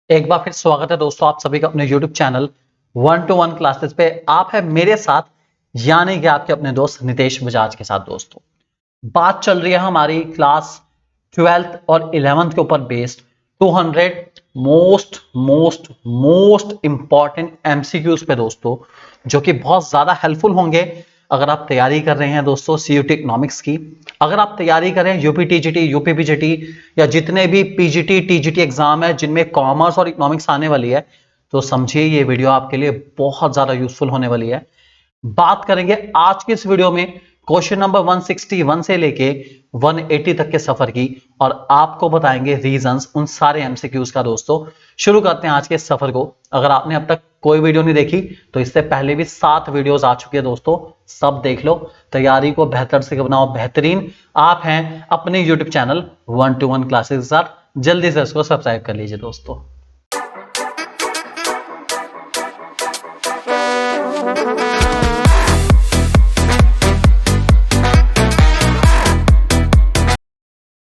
एक बार फिर स्वागत है दोस्तों आप सभी का अपने YouTube चैनल 1-to-1 क्लासेस पे। आप है मेरे साथ यानी कि आपके अपने दोस्त नितेश बजाज के साथ। दोस्तों बात चल रही है हमारी क्लास 12th और 11th के ऊपर बेस्ड 200 मोस्ट इंपॉर्टेंट एमसीक्यूज पे दोस्तों, जो कि बहुत ज्यादा हेल्पफुल होंगे अगर आप तैयारी कर रहे हैं दोस्तों सीयूटी इकोनॉमिक्स की। अगर आप तैयारी कर रहे हैं यूपी टीजीटी, यूपी पीजीटी या जितने भी पीजीटी टीजीटी एग्जाम है जिनमें कॉमर्स और इकोनॉमिक्स आने वाली है, तो समझिए ये वीडियो आपके लिए बहुत ज्यादा यूजफुल होने वाली है। बात करेंगे आज की इस वीडियो में क्वेश्चन नंबर 161 से लेके 180 तक के सफर की, और आपको बताएंगे रीजंस उन सारे एमसीक्यूज का। दोस्तों शुरू करते हैं आज के इस सफर को। अगर आपने अब तक कोई वीडियो नहीं देखी तो इससे पहले भी 7 वीडियोस आ चुकी है दोस्तों, सब देख लो। तैयारी को बेहतर से बनाओ बेहतरीन। आप हैं अपने यूट्यूब चैनल 1-to-1 क्लासेस के साथ, जल्दी से इसको सब्सक्राइब कर लीजिए दोस्तों।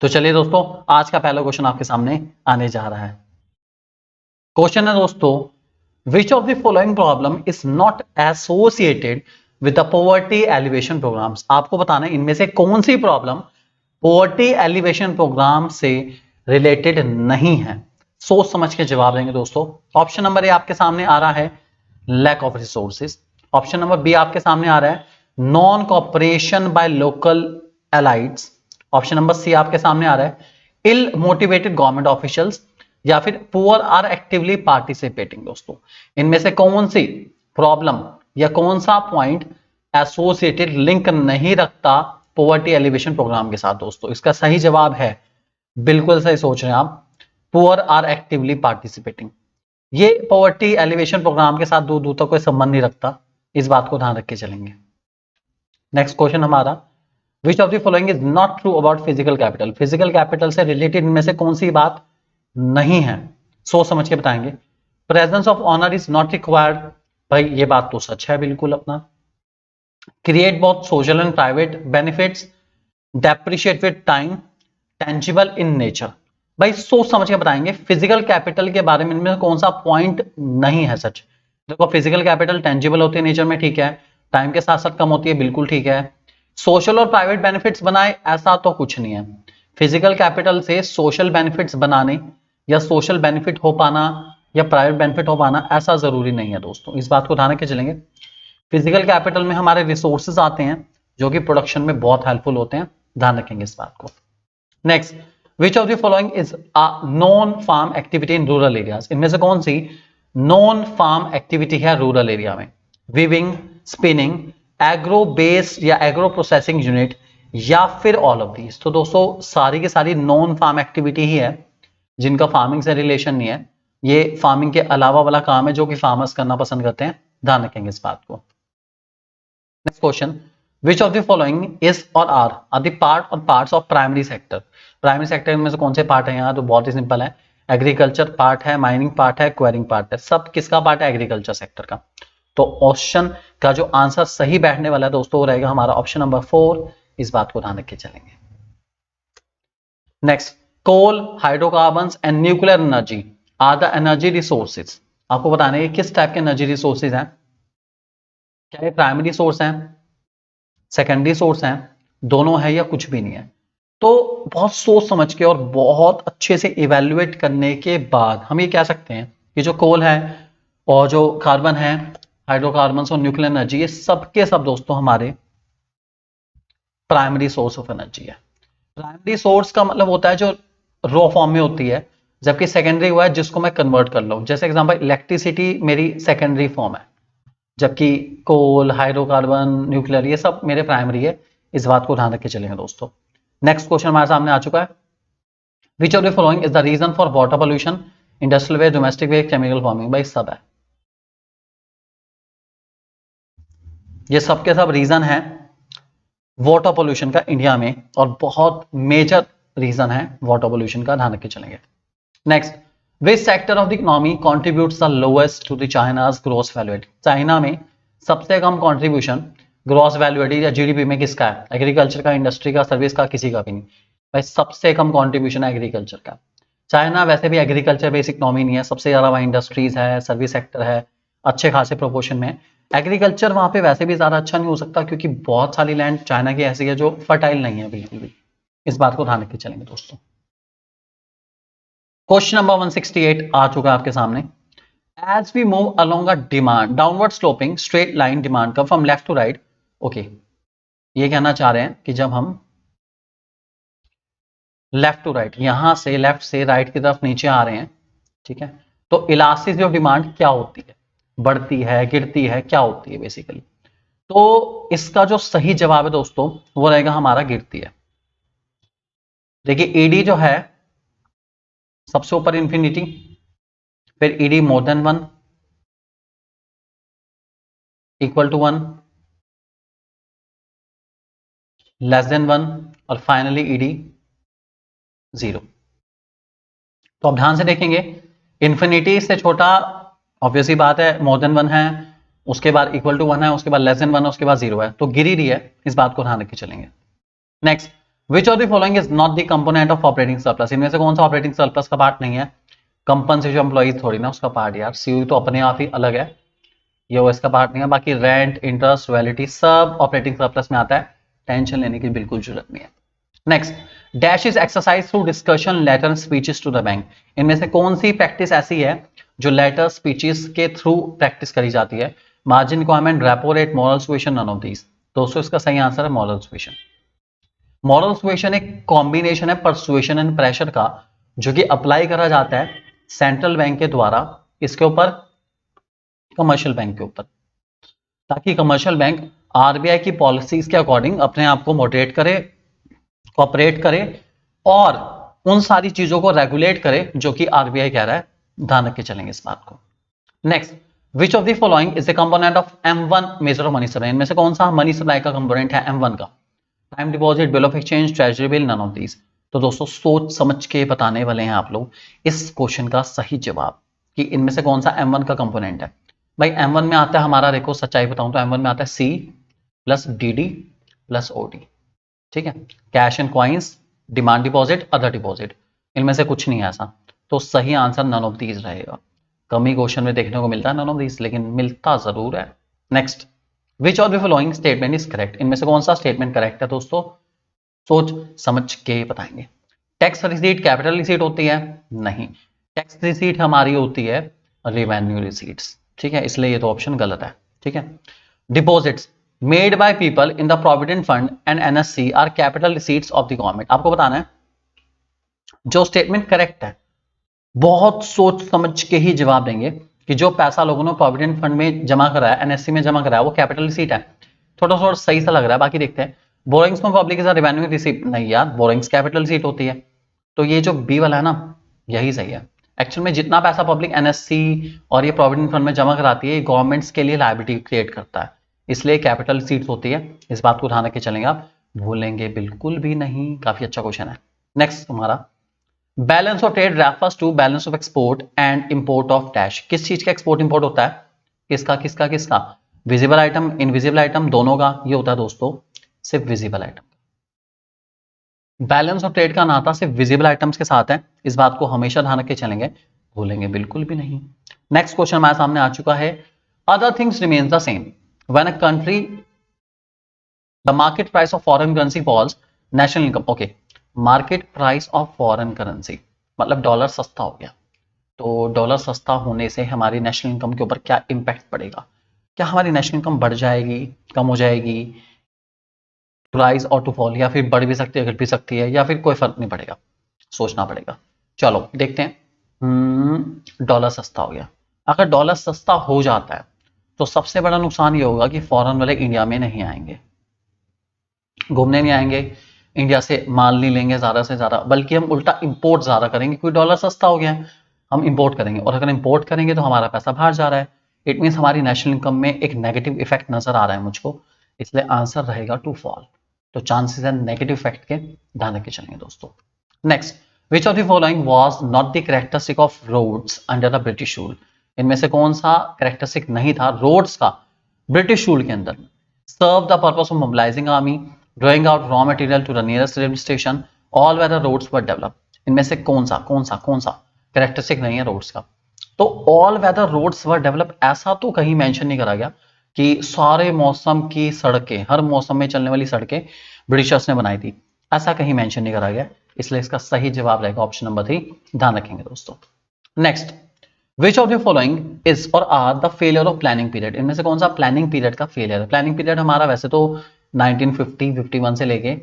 तो चलिए दोस्तों, आज का पहला क्वेश्चन आपके सामने आने जा रहा है। क्वेश्चन है दोस्तों, which of the following problem is not associated with the poverty alleviation programmes. आपको बताना है इनमें से कौन सी प्रॉब्लम पॉवर्टी एलिवेशन प्रोग्राम से रिलेटेड नहीं है। सोच समझ के जवाब देंगे दोस्तों। ऑप्शन नंबर ए आपके सामने आ रहा है lack of resources. Option number B आपके सामने आ रहा है non cooperation by local elites. Option number C आपके सामने आ रहा है इल मोटिवेटेड गवर्नमेंट ऑफिशियल्स, या फिर पुअर आर एक्टिवली पार्टिसिपेटिंग। दोस्तों इनमें से कौन सी प्रॉब्लम या कौन सा पॉइंट एसोसिएटेड लिंक नहीं रखता पॉवर्टी एलिवेशन प्रोग्राम के साथ। दोस्तों इसका सही जवाब है, बिल्कुल सही सोच रहे हैं आप, पुअर आर एक्टिवली पार्टिसिपेटिंग। ये पॉवर्टी एलिवेशन प्रोग्राम के साथ दूर दूर तक कोई संबंध नहीं रखता, इस बात को ध्यान रख के चलेंगे। नेक्स्ट क्वेश्चन हमारा, विच of the following is not true about physical capital. Physical capital से रिलेटेड इनमें से कौन सी बात नहीं है, सोच समझ के बताएंगे। Presence of owner is not required, भाई ये बात तो सच है बिल्कुल अपना। Create both social and private benefits, depreciate with time, tangible in nature. भाई सोच समझ के बताएंगे फिजिकल कैपिटल के बारे में इनमें कौन सा पॉइंट नहीं है सच। देखो फिजिकल कैपिटल टेंजिबल होती है नेचर में, ठीक है। टाइम के साथ साथ कम होती है, बिल्कुल ठीक है। सोशल और प्राइवेट बेनिफिट्स बनाए, ऐसा तो कुछ नहीं है। फिजिकल कैपिटल से सोशल बेनिफिट्स बनाने या सोशल बेनिफिट हो पाना या प्राइवेट बेनिफिट हो पाना ऐसा जरूरी नहीं है दोस्तों, इस बात को ध्यान रख के चलेंगे। फिजिकल कैपिटल में हमारे रिसोर्सेज आते हैं जो कि प्रोडक्शन में बहुत हेल्पफुल होते हैं, ध्यान रखेंगे इस बात को। Next, which of the following is a non farm activity in rural areas. इनमें से कौन सी नॉन फार्म एक्टिविटी है रूरल एरिया में। विविंग, स्पिनिंग, एग्रो बेस्ड या एग्रो प्रोसेसिंग यूनिट, या फिर ऑल ऑफ दीज। तो दोस्तों सारी की सारी नॉन फार्म एक्टिविटी ही है जिनका फार्मिंग से रिलेशन नहीं है। ये फार्मिंग के अलावा वाला काम है जो कि फार्मर्स करना पसंद करते हैं, ध्यान रखेंगे इस बात को। Next question, which of the following is और आर द पार्ट और parts of primary sector. Primary sector में से कौन से पार्ट है यहाँ, तो बहुत ही सिंपल है। एग्रीकल्चर पार्ट है, माइनिंग पार्ट है, क्वेरिंग पार्ट है। सब किसका पार्ट है, एग्रीकल्चर सेक्टर का। तो ऑप्शन का जो आंसर सही बैठने वाला है दोस्तों वो रहेगा हमारा ऑप्शन नंबर 4, इस बात को ध्यान रख के चलेंगे। Next, coal, hydrocarbons and nuclear energy are the energy resources. आपको बताना है किस टाइप के एनर्जी रिसोर्सेज हैं। क्या ये प्राइमरी सोर्स हैं, सेकेंडरी सोर्स हैं, दोनों है या कुछ भी नहीं है। तो बहुत सोच समझ के और बहुत अच्छे से इवेल्युएट करने के बाद हम ये कह सकते हैं कि जो कोल है और जो कार्बन है, हाइड्रोकार्बन्स और न्यूक्लियर एनर्जी, ये सब के सब दोस्तों हमारे प्राइमरी सोर्स ऑफ एनर्जी है। प्राइमरी सोर्स का मतलब होता है जो रॉ फॉर्म में होती है, जबकि सेकेंडरी हुआ है जिसको मैं कन्वर्ट कर लूं। जैसे एग्जांपल इलेक्ट्रिसिटी मेरी सेकेंडरी फॉर्म है, जबकि कोल, हाइड्रोकार्बन, न्यूक्लियर ये सब मेरे प्राइमरी है, इस बात को ध्यान रख के चलेंगे दोस्तों। नेक्स्ट क्वेश्चन हमारे सामने आ चुका है, which of the following is the reason for water pollution, industrial waste, domestic waste, chemical farming. भाई सब है, ये सब के सब रीजन है वाटर पोल्यूशन का इंडिया में, और बहुत मेजर रीजन है वाटर पोल्यूशन का, ध्यान रख के चलेंगे। Next, which sector of the economy contributes the lowest to the China's gross value addition. China में सबसे कम कंट्रीब्यूशन ग्रॉस वैल्यू एडिशन या जीडीपी में किसका है, एग्रीकल्चर का, इंडस्ट्री का, सर्विस का, किसी का भी नहीं। भाई सबसे कम कंट्रीब्यूशन है एग्रीकल्चर का। चाइना वैसे भी एग्रीकल्चर बेसिक इकोनॉमी नहीं है, सबसे ज्यादा वहाँ इंडस्ट्रीज है, सर्विस सेक्टर है, अच्छे खासे प्रोपोर्शन में। एग्रीकल्चर वहां पे वैसे भी ज्यादा अच्छा नहीं हो सकता क्योंकि बहुत सारी लैंड चाइना की ऐसी है जो फर्टाइल नहीं है बिल्कुल भी। इस बात को ध्यान रख के चलेंगे दोस्तों। क्वेश्चन नंबर 168 आ चुका है आपके सामने। As we move along a demand downward sloping straight line demand curve from left to right. Okay, ये कहना चाह रहे हैं कि जब हम लेफ्ट टू राइट, यहां से लेफ्ट से राइट की तरफ नीचे आ रहे हैं, ठीक है, तो इलास्टिसिटी ऑफ डिमांड क्या होती है, बढ़ती है, गिरती है, क्या होती है बेसिकली। तो इसका जो सही जवाब है दोस्तों वो रहेगा हमारा गिरती है। देखिए ईडी जो है सबसे ऊपर इंफिनिटी, फिर ED more than 1 equal to 1 less than 1 और फाइनली ईडी 0। तो अब ध्यान से देखेंगे, इंफिनिटी से छोटा ऑब्वियसली बात है मोर देन 1 है, उसके बाद इक्वल टू 1 है, उसके बाद लेस देन 1 है, उसके बाद 0 है, तो गिर ही रही है। इस बात को ध्यान रख के चलेंगे। Next, which of the following is not the component of operating surplus. इनमें से कौन सा ऑपरेटिंग सरप्लस का पार्ट नहीं है। कंपनसेशन एम्प्लॉइज थोड़ी ना उसका पार्ट, यार सीयू तो अपने आप ही अलग है, ये ओएस का पार्ट नहीं है। बाकी रेंट, इंटरेस्ट, रॉयल्टी सब ऑपरेटिंग सरप्लस में आता है, टेंशन लेने की बिल्कुल जरूरत नहीं है। Next, dash is exercise through discussion letter speeches to the bank. इनमें से कौन सी प्रैक्टिस ऐसी है जो लेटर स्पीचेस के थ्रू प्रैक्टिस करी जाती है। Margin requirement, repo rate, moral suasion, none of these. दोस्तों इसका सही आंसर है मॉरल सुएशन। मॉरल सुएशन एक कॉम्बिनेशन है परसुएशन एंड प्रेशर का, जो कि अप्लाई करा जाता है सेंट्रल बैंक के द्वारा इसके ऊपर, कमर्शियल बैंक के ऊपर, ताकि कमर्शियल बैंक आरबीआई की पॉलिसीज के अकॉर्डिंग अपने आप को मॉडरेट करे, कॉपरेट करे और उन सारी चीजों को रेगुलेट करे जो कि आरबीआई कह रहा है। ध्यान रख के चलेंगे इस बात को। Next, which of the following is the component of M1 measure of money supply. इनमें से कौन सा मनी सप्लाई का कंपोनेंट है M1 का। Time deposit, bill of exchange, treasury bill, none of these. तो दोस्तों सोच समझ के बताने वाले हैं आप लोग इस क्वेश्चन का सही जवाब कि इनमें से कौन सा M1 का कंपोनेंट है। भाई M1 में आता है हमारा, देखो सच्चाई बताऊं तो M1 में आता है C plus DD plus OD, ठीक है, cash and coins, demand deposit, other deposit. इनमें से कुछ नहीं है ऐसा, तो सही आंसर नन ऑफ दीज रहेगा। कम ही क्वेश्चन में देखने को मिलता है नन ऑफ दीज, लेकिन मिलता जरूर है। Next, which of the following statement is correct. इनमें से कौन सा स्टेटमेंट करेक्ट है दोस्तों, सोच समझ के बताएंगे। टैक्स रिसीट कैपिटल रिसीट होती है, नहीं, टैक्स रिसीट हमारी होती है रेवेन्यू रिसीट्स, ठीक है, इसलिए ये तो ऑप्शन गलत है, ठीक है। Deposits made by people in the provident fund and NSC are capital receipts of the government. आपको बताना है जो स्टेटमेंट करेक्ट है, बहुत सोच समझ के ही जवाब देंगे कि जो पैसा लोगों ने प्रोविडेंट फंड में जमा करा है, एनएससी में जमा करा है, वो कैपिटल रिसीट है। थोड़ा थोड़ा सही सा लग रहा है, बाकी देखते हैं। बोरिंग्स में पब्लिक इज रेवेन्यू रिसीट, नहीं यार, बोरिंग्स कैपिटल रिसीट होती है, तो ये जो बी वाला है ना यही सही है। एक्चुअल में जितना पैसा पब्लिक एनएससी और ये प्रोविडेंट फंड में जमा कराती है, गवर्नमेंट्स के लिए लायबिलिटी क्रिएट करता है, इसलिए कैपिटल रिसीट्स होती है। इस बात को ध्यान रख के चलेंगे, आप भूलेंगे बिल्कुल भी नहीं। काफी अच्छा क्वेश्चन है। नेक्स्ट तुम्हारा, balance of trade refers to balance of export and import of dash. किस चीज का एक्सपोर्ट इंपोर्ट होता है, किसका किसका किसका, विजिबल आइटम, इनविजिबल आइटम, दोनों का। ये होता है दोस्तों सिर्फ visible item. Balance of trade का नाता सिर्फ विजिबल आइटम्स के साथ है, इस बात को हमेशा ध्यान रख के चलेंगे, भूलेंगे बिल्कुल भी नहीं। नेक्स्ट क्वेश्चन हमारे सामने आ चुका है, other things remains the same when a country the market price of foreign currency falls, national income. Okay, market price of foreign currency मतलब डॉलर सस्ता हो गया, तो डॉलर सस्ता होने से हमारी नेशनल इनकम के ऊपर क्या इंपैक्ट पड़ेगा। क्या हमारी नेशनल इनकम बढ़ जाएगी, कम हो जाएगी, राइज और टू फॉल, या फिर बढ़ भी सकती है, घट भी सकती है, या फिर कोई फर्क नहीं पड़ेगा, सोचना पड़ेगा। चलो देखते हैं। डॉलर सस्ता हो गया, अगर डॉलर सस्ता हो जाता है तो सबसे बड़ा नुकसान ये होगा कि फॉरेन वाले इंडिया में नहीं आएंगे, घूमने नहीं आएंगे, इंडिया से माल नहीं लेंगे ज्यादा से ज्यादा, बल्कि हम उल्टा इंपोर्ट ज्यादा करेंगे, क्योंकि डॉलर सस्ता हो गया है, हम इंपोर्ट करेंगे, और अगर इंपोर्ट करेंगे तो हमारा पैसा बाहर जा रहा है। इट मीन हमारी नेशनल इनकम में एक नेगेटिव इफेक्ट नजर आ रहा है मुझको, इसलिए आंसर रहेगा टू फॉल। तो चांसेस है नेगेटिव इफेक्ट के, ध्यान रख के चलेंगे दोस्तों। Next, which of the following was not the characteristic of roads under the British rule. इनमें से कौन सा कैरेक्टरिस्टिक नहीं था रोड्स का ब्रिटिश रूल के अंदर। Serve the purpose of mobilising army, drawing out raw material to the nearest railway station, all whether roads were developed। इनमें से कौन सा कैरेक्टरिस्टिक नहीं है रोड्स का? तो all weather roads were develop, ऐसा तो कहीं मेंशन नहीं करा गया कि सारे मौसम की सड़कें, हर मौसम में चलने वाली सड़कें ब्रिटिशर्स ने बनाई थी, ऐसा कहीं मेंशन नहीं करा गया। इसलिए इसका सही जवाब रहेगा ऑप्शन नंबर 3, ध्यान रखेंगे दोस्तों। Next, which of the following is और are the failure of planning period, इनमें से कौन सा प्लानिंग पीरियड का फेलियर है? प्लानिंग पीरियड हमारा वैसे तो 1950-51 से लेके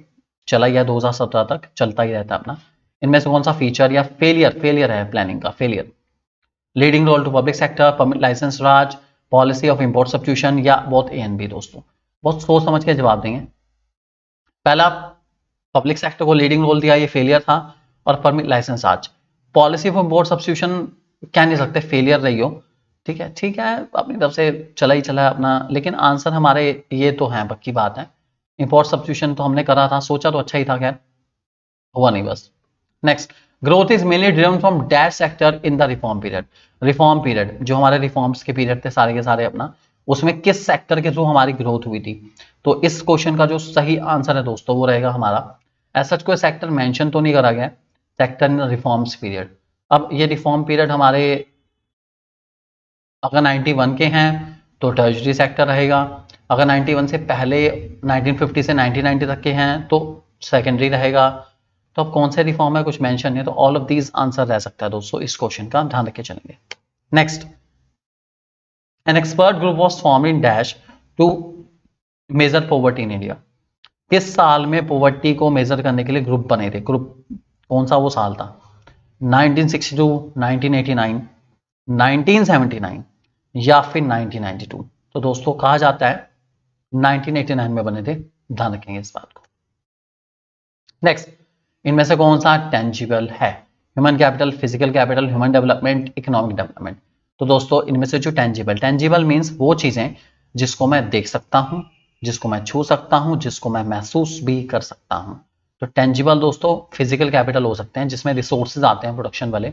चला गया 2017 तक चलता ही रहता है अपना। इनमें से कौन सा फीचर या फेलियर है प्लानिंग का? Failure, leading role to public sector, permit licence raj, policy of import substitution, या बोथ ए एंड बी? दोस्तों बहुत सोच समझ के जवाब देंगे। पहला, पब्लिक सेक्टर को लीडिंग रोल दिया, ये फेलियर था, और permit licence raj. Policy of import substitution कह नहीं सकते फेलियर रही हो, ठीक है अपनी तरफ से चला ही चला अपना, लेकिन आंसर हमारे ये तो है, पक्की बात है। इंपोर्ट सब्स्टिट्यूशन तो हमने करा था, सोचा तो अच्छा ही था, खैर हुआ नहीं बस। Next, growth is mainly driven from dash sector in the reform period. Reform period जो हमारे रिफॉर्म्स के पीरियड थे सारे के सारे अपना, उसमें किस सेक्टर के थ्रू हमारी ग्रोथ हुई थी? तो इस क्वेश्चन का जो सही आंसर है दोस्तों वो रहेगा हमारा, ऐसा कोई सेक्टर मेंशन तो नहीं करा गया, सेक्टर इन रिफॉर्म्स पीरियड। अब ये रिफॉर्म पीरियड हमारे अगर 91 के हैं तो टर्शरी सेक्टर रहेगा, अगर 91 से पहले 1950 से 1990 तक के हैं तो सेकेंडरी रहेगा। तो अब कौन से रिफॉर्म है कुछ मेंशन नहीं है, तो ऑल ऑफ दीज आंसर रह सकता है दोस्तों इस क्वेश्चन का, ध्यान रख के चलेंगे। Next, an expert group was formed in dash to measure poverty in India. किस साल में पॉवर्टी को मेजर करने के लिए ग्रुप बने थे? ग्रुप कौन सा वो साल था? 1962, 1989, 1979 या फिर 1992? तो दोस्तों कहा जाता है 1989 में बने थे, ध्यान रखेंगे इस बात को। नेक्स्ट, इनमें से कौन सा टेंजिबल है? Human capital, physical capital, human development, economic development? तो दोस्तों इनमें से जो टेंजिबल मीन्स वो चीजें जिसको मैं देख सकता हूं, जिसको मैं छू सकता हूं, जिसको मैं महसूस भी कर सकता हूं। तो टेंजिबल दोस्तों फिजिकल कैपिटल हो सकते हैं जिसमें रिसोर्सेज आते हैं प्रोडक्शन वाले,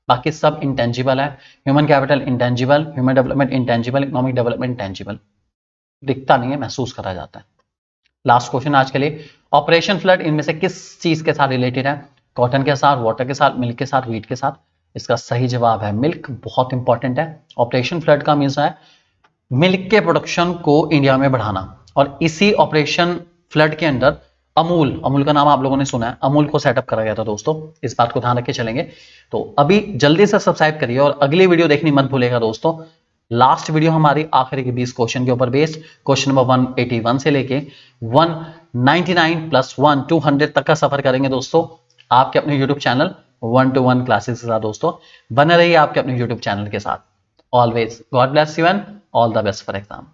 बाकी सब इंटेंजिबल है। Human capital intangible, human development intangible, economic development tangible, दिखता नहीं है महसूस करा जाता है। लास्ट क्वेश्चन आज के लिए, ऑपरेशन फ्लड इनमें से किस चीज के साथ रिलेटेड है? कॉटन के साथ, वाटर के साथ, मिल्क के साथ, वीट के साथ? इसका सही जवाब है मिल्क, बहुत इंपॉर्टेंट है। ऑपरेशन फ्लड का मीन्स है मिल्क के प्रोडक्शन को इंडिया में बढ़ाना, और इसी ऑपरेशन फ्लड के अंदर अमूल का नाम आप लोगों ने सुना है, अमूल को सेटअप करा गया था दोस्तों, इस बात को ध्यान रख के चलेंगे। तो अभी जल्दी से सब्सक्राइब करिए और अगली वीडियो देखनी मत भूलेगा दोस्तों। लास्ट वीडियो हमारी आखिरी के 20 क्वेश्चन के ऊपर बेस्ड, क्वेश्चन नंबर 181 से लेके 199 प्लस 1 200 तक का सफर करेंगे दोस्तों, आपके अपने यूट्यूब चैनल 1-to-1 क्लासेस के साथ। दोस्तों बने रहिए आपके अपने यूट्यूब चैनल के साथ। Always God bless you and all the best for exam.